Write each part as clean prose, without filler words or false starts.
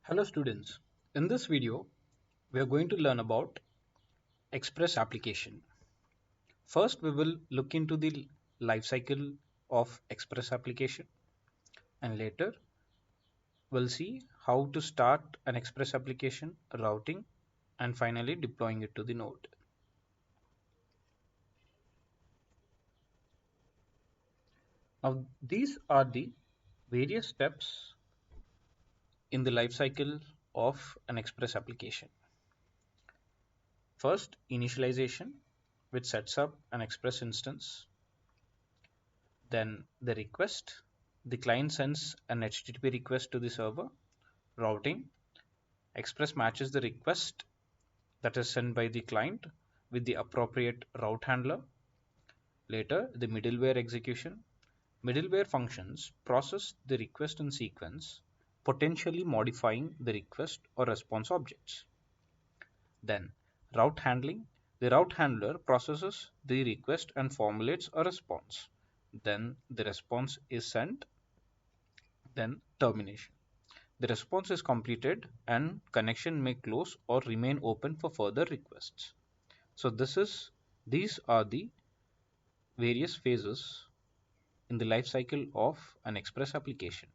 Hello students, in this video we are going to learn about Express application. First we will look into the life cycle of Express application, and later we'll see how to start an Express application, routing, and finally deploying it to the node. Now these are the various steps in the life cycle of an Express application. First, initialization, which sets up an Express instance. Then the request, the client sends an HTTP request to the server. Routing, Express matches the request that is sent by the client with the appropriate route handler. Later, the middleware execution. Middleware functions process the request in sequence, potentially modifying the request or response objects. Then, route handling. The route handler processes the request and formulates a response. Then, the response is sent. Then, termination. The response is completed and connection may close or remain open for further requests. So these are the various phases in the life cycle of an Express application.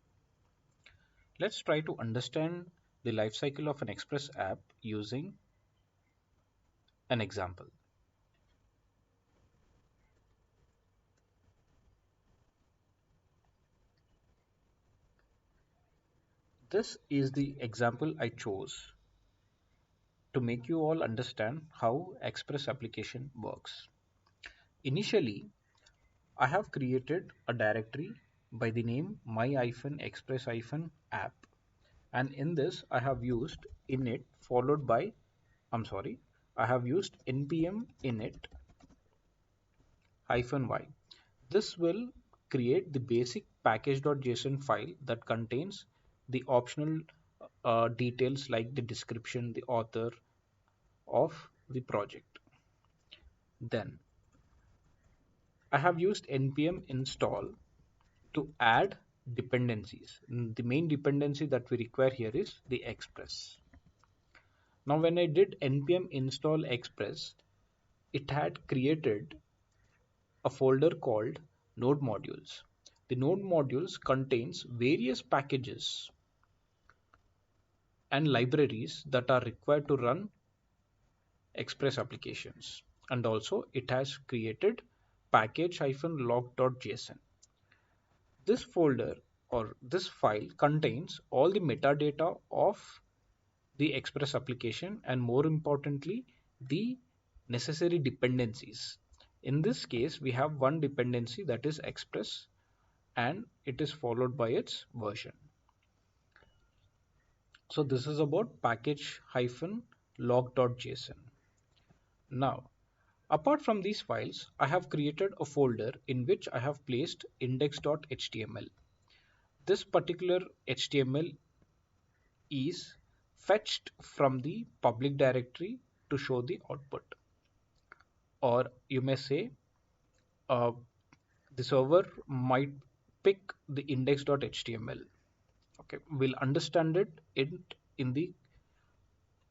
Let's try to understand the life cycle of an Express app using an example. This is the example I chose to make you all understand how Express application works. Initially, I have created a directory by the name my-express-app, and in this I have used init followed by I have used npm init-y. This will create the basic package.json file that contains the optional details like the description, the author of the project. Then I have used npm install to add dependencies. The main dependency that we require here is the Express. Now when I did npm install Express, it had created a folder called node modules. The node modules contains various packages and libraries that are required to run Express applications. And also it has created package-log.json. This folder or this file contains all the metadata of the Express application and more importantly the necessary dependencies. In this case we have one dependency, that is Express, and it is followed by its version. So this is about package-log.json. Now apart from these files, I have created a folder in which I have placed index.html. This particular HTML is fetched from the public directory to show the output, or you may say uh, the server might pick the index.html. Okay, we'll understand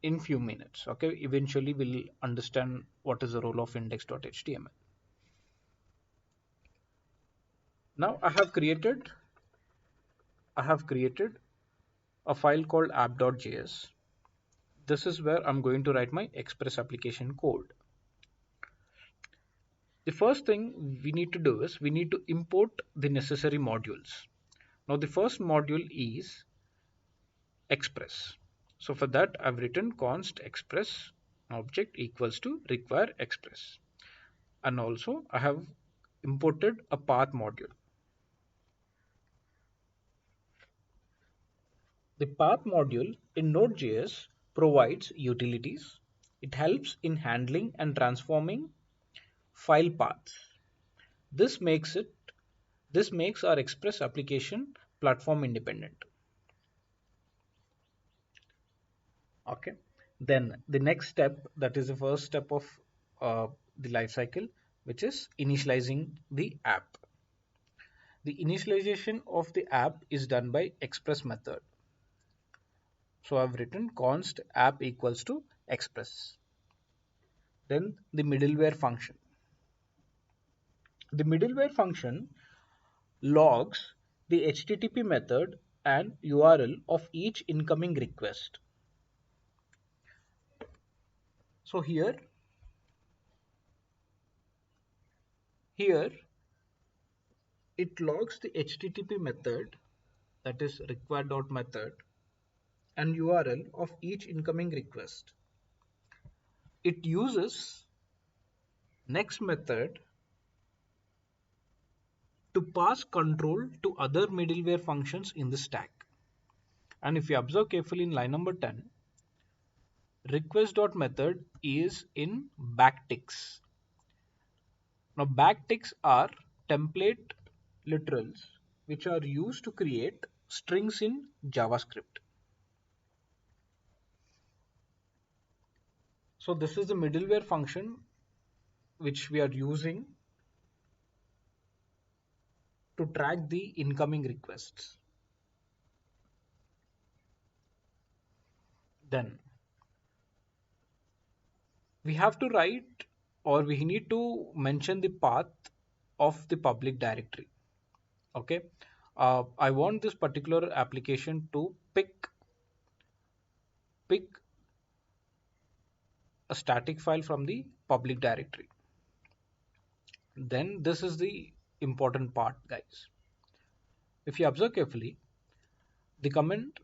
in few minutes. Okay, eventually we'll understand what is the role of index.html. Now I have created a file called app.js. This is where I'm going to write my Express application code. The first thing we need to do is we need to import the necessary modules. Now the first module is Express. So for that I've written const express object equals to require express, and also I have imported a path module. The path module in Node.js provides utilities. It helps in handling and transforming file paths. This makes it this makes our Express application platform independent. Okay. Then the next step, that is the first step of uh, the life cycle, which is initializing the app. The initialization of the app is done by Express method. So I've written const app equals to express. Then the middleware function. The middleware function logs the HTTP method and URL of each incoming request. So here it logs the HTTP method, that is require.method, and URL of each incoming request. It uses next method to pass control to other middleware functions in the stack. And if you observe carefully in line number 10, request.method is in backticks. Now backticks are template literals which are used to create strings in JavaScript. So this is the middleware function which we are using to track the incoming requests. Then we have to write, or we need to mention the path of the public directory. Okay, I want this particular application to pick a static file from the public directory. Then this is the important part, guys. If you observe carefully, the comment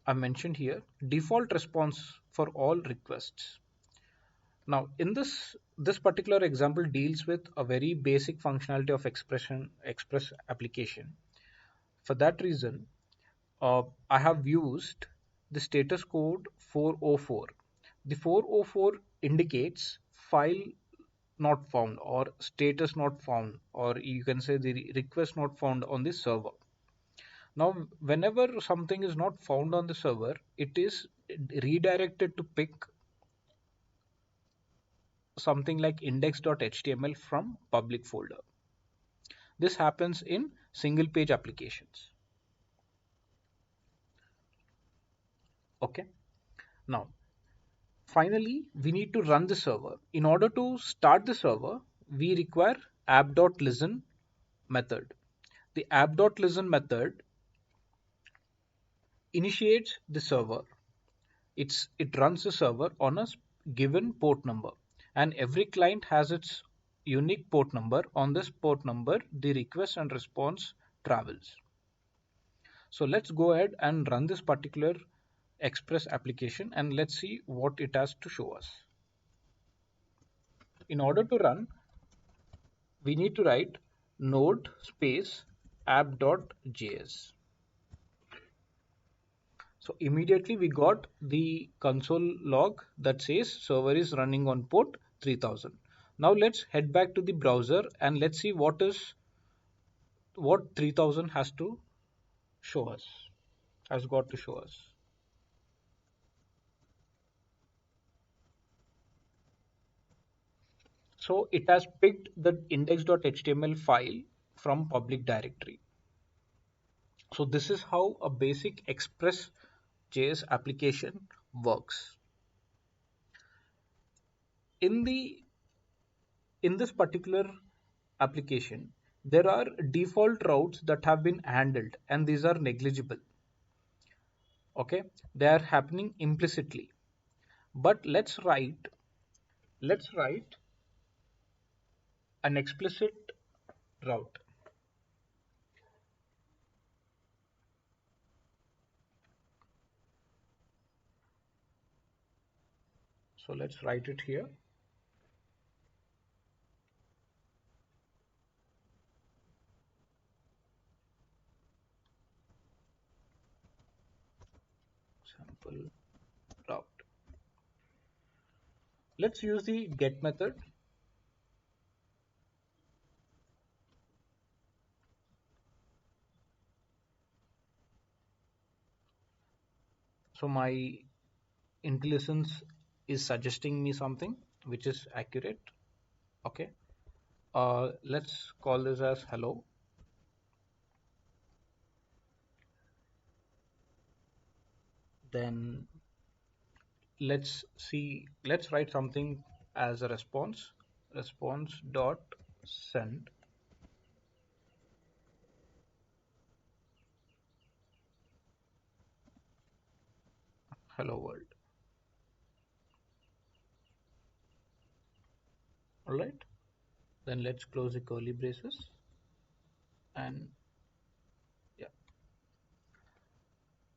I mentioned here, default response for all requests. Now in this particular example deals with a very basic functionality of express application. For that reason, I have used the status code 404. The 404 indicates file not found or status not found, or you can say the request not found on the server. Now whenever something is not found on the server, it is redirected to pick something like index.html from public folder. This happens in single page applications. Okay, now finally we need to run the server. In order to start the server, we require app.listen method. The app.listen method initiates the server. It runs the server on a given port number, and every client has its unique port number. On this port number, the request and response travels. So let's go ahead and run this particular Express application and let's see what it has to show us. In order to run, we need to write node space app.js. So immediately we got the console log that says server is running on port 3000. Now let's head back to the browser and let's see what 3000 has to show us, has got to show us. So it has picked the index.html file from public directory. So this is how a basic Express.js application works. In this particular application, there are default routes that have been handled and these are negligible. Okay, they are happening implicitly. But let's write an explicit route. So let's write it here. Sample route. Let's use the get method. So my IntelliSense is suggesting me something which is accurate. Okay, let's call this as hello. Then let's write something as a response dot send hello world. All right, then let's close the curly braces. And yeah,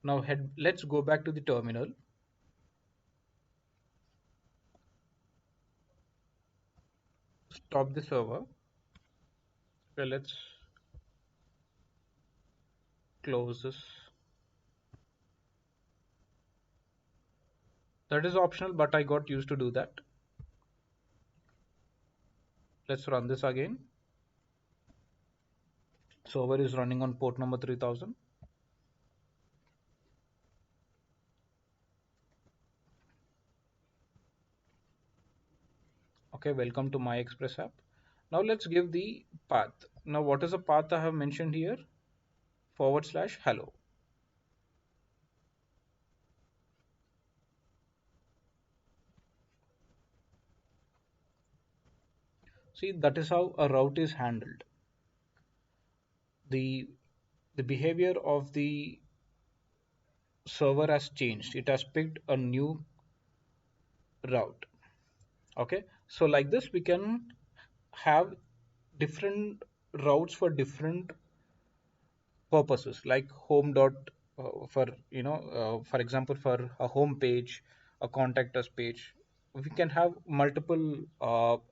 now let's go back to the terminal. Stop the server. Okay, let's close this. That is optional, but I got used to do that. Let's run this again. Server is running on port number 3000. Okay, welcome to my express app. Now let's give the path. Now what is the path I have mentioned here? / hello. See, that is how a route is handled. The the behavior of the server has changed. It has picked a new route. Okay, so like this we can have different routes for different purposes, like home dot for for example, for a home page, a contact us page, we can have multiple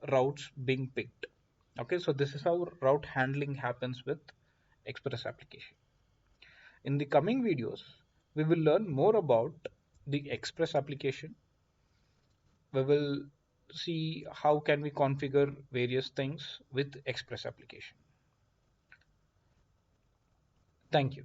routes being picked. Okay, so this is how route handling happens with express application. In the coming videos we will learn more about the express application. We will see how can we configure various things with express application. Thank you.